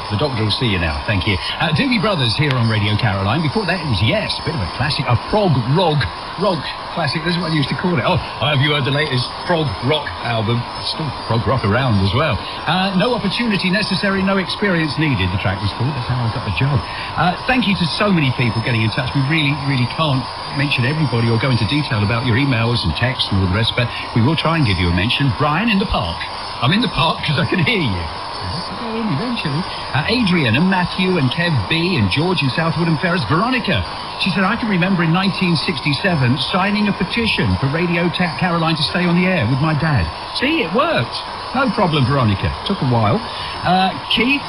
The doctor will see you now. Thank you. Doobie Brothers here on Radio Caroline. Before that, it was Yes, a bit of a classic, a prog rock classic. This is what I used to call it. Oh, have you heard the latest prog rock album? It's still prog rock around as well. No opportunity necessary, no experience needed, the track was called. That's how I got the job. Thank you to so many people getting in touch. We really can't mention everybody or go into detail about your emails and texts and all the rest, but we will try and give you a mention. Brian in the park. I'm in the park because I can hear you. Eventually. Adrian and Matthew and Kev B and George in Southwood and Ferris. Veronica, she said, I can remember in 1967 signing a petition for Radio Caroline to stay on the air with my dad. See, it worked. No problem, Veronica. Took a while. Keith,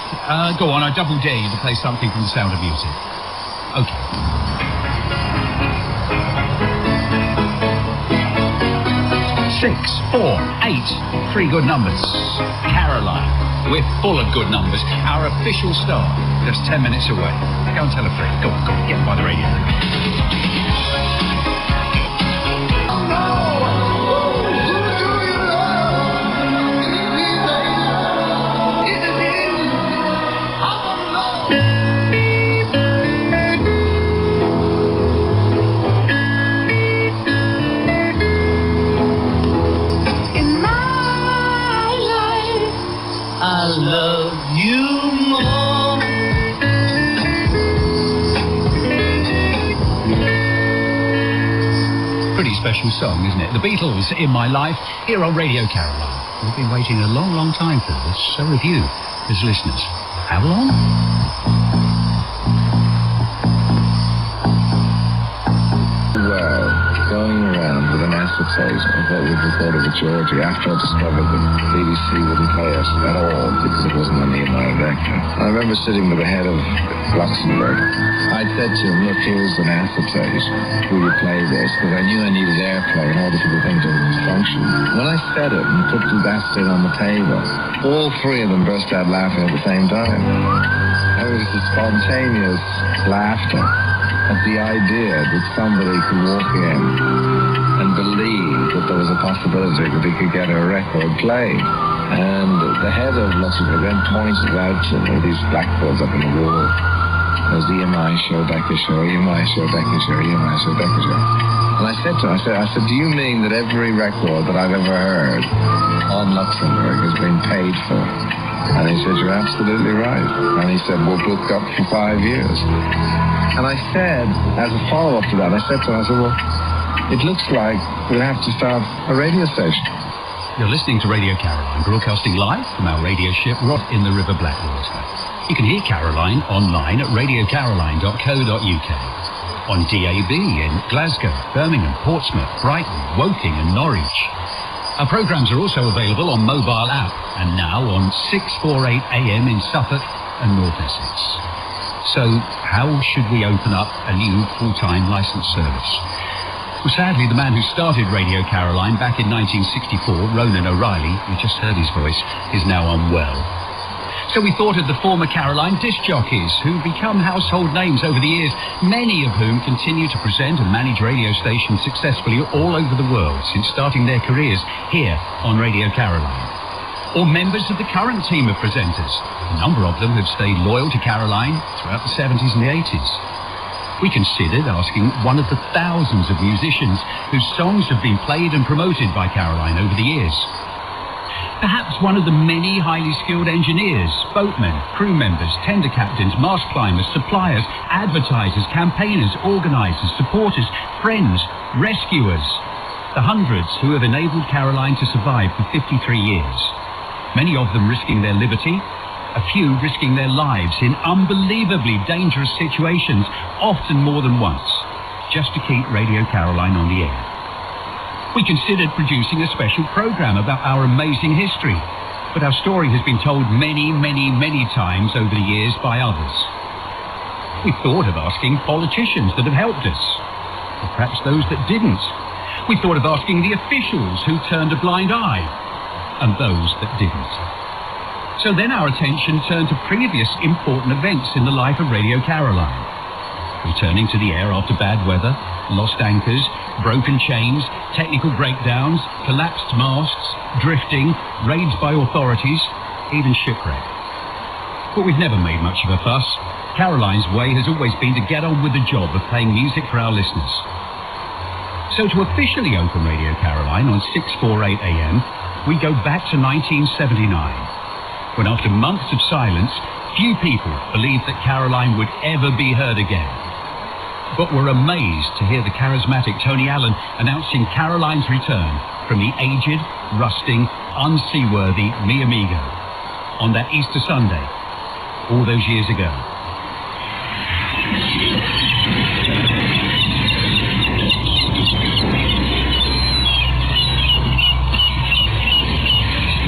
go on, I double dare you to play something from The Sound of Music. Okay. 6, 4, 8, 3 good numbers. Caroline, we're full of good numbers. Our official star, just 10 minutes away. Go and tell a friend. Go on, get him by the radio. I love you more. Pretty special song, isn't it? The Beatles, In My Life, here on Radio Caroline. We've been waiting a long time for this. So have you, as listeners. How long? Well, going around with an acetate of what we'd recorded with Georgie after I discovered that BBC wouldn't play it at all because it wasn't on the EMI vector. I remember sitting with the head of Luxembourg. I said to him, look, here's an acetate. Will you play this? Because I knew I needed airplay in order for the thing to function. When I said it and put the acetate on the table, all three of them burst out laughing at the same time. It was a spontaneous laughter at the idea that somebody could walk in and believe that there was a possibility that he could get a record played. And the head of Luxembourg then pointed out to me these blackboards up in the wall. There's the EMI show, Becker show, EMI show, Becker show, EMI show, Becker show. And I said to him, I said, do you mean that every record that I've ever heard on Luxembourg has been paid for? And he said, you're absolutely right. And he said, we'll book up for 5 years. And I said, as a follow-up to that, I said to him, well, it looks like we'll have to start a radio station. You're listening to Radio Caroline, broadcasting live from our radio ship, Rot in the River Blackwater. You can hear Caroline online at radiocaroline.co.uk, on DAB in Glasgow, Birmingham, Portsmouth, Brighton, Woking and Norwich. Our programmes are also available on mobile app and now on 648 AM in Suffolk and North Essex. So how should we open up a new full-time licensed service? Well, sadly, the man who started Radio Caroline back in 1964, Ronan O'Reilly, you just heard his voice, is now unwell. So we thought of the former Caroline disc jockeys who've become household names over the years, many of whom continue to present and manage radio stations successfully all over the world since starting their careers here on Radio Caroline. Or members of the current team of presenters. A number of them have stayed loyal to Caroline throughout the 70s and the 80s. We considered asking one of the thousands of musicians whose songs have been played and promoted by Caroline over the years. Perhaps one of the many highly skilled engineers, boatmen, crew members, tender captains, mast climbers, suppliers, advertisers, campaigners, organisers, supporters, friends, rescuers. The hundreds who have enabled Caroline to survive for 53 years. Many of them risking their liberty, a few risking their lives in unbelievably dangerous situations, often more than once, just to keep Radio Caroline on the air. We considered producing a special programme about our amazing history, but our story has been told many times over the years by others. We thought of asking politicians that have helped us, or perhaps those that didn't. We thought of asking the officials who turned a blind eye, and those that didn't. So then our attention turned to previous important events in the life of Radio Caroline. Returning to the air after bad weather, lost anchors, broken chains, technical breakdowns, collapsed masts, drifting, raids by authorities, even shipwreck. but we've never made much of a fuss. Caroline's way has always been to get on with the job of playing music for our listeners. So to officially open Radio Caroline on 648 AM, we go back to 1979, when after months of silence, few people believed that Caroline would ever be heard again. But were amazed to hear the charismatic Tony Allen announcing Caroline's return from the aged, rusting, unseaworthy Mi Amigo on that Easter Sunday, all those years ago.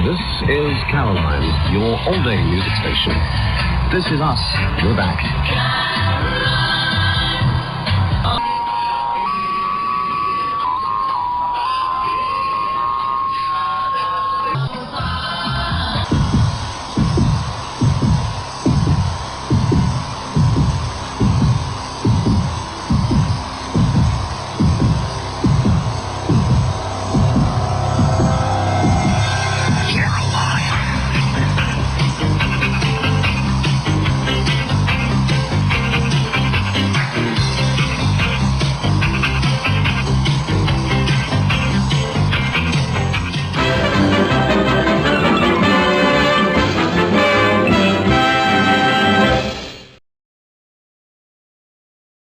This is Caroline, your all-day music station. This is us. We're back.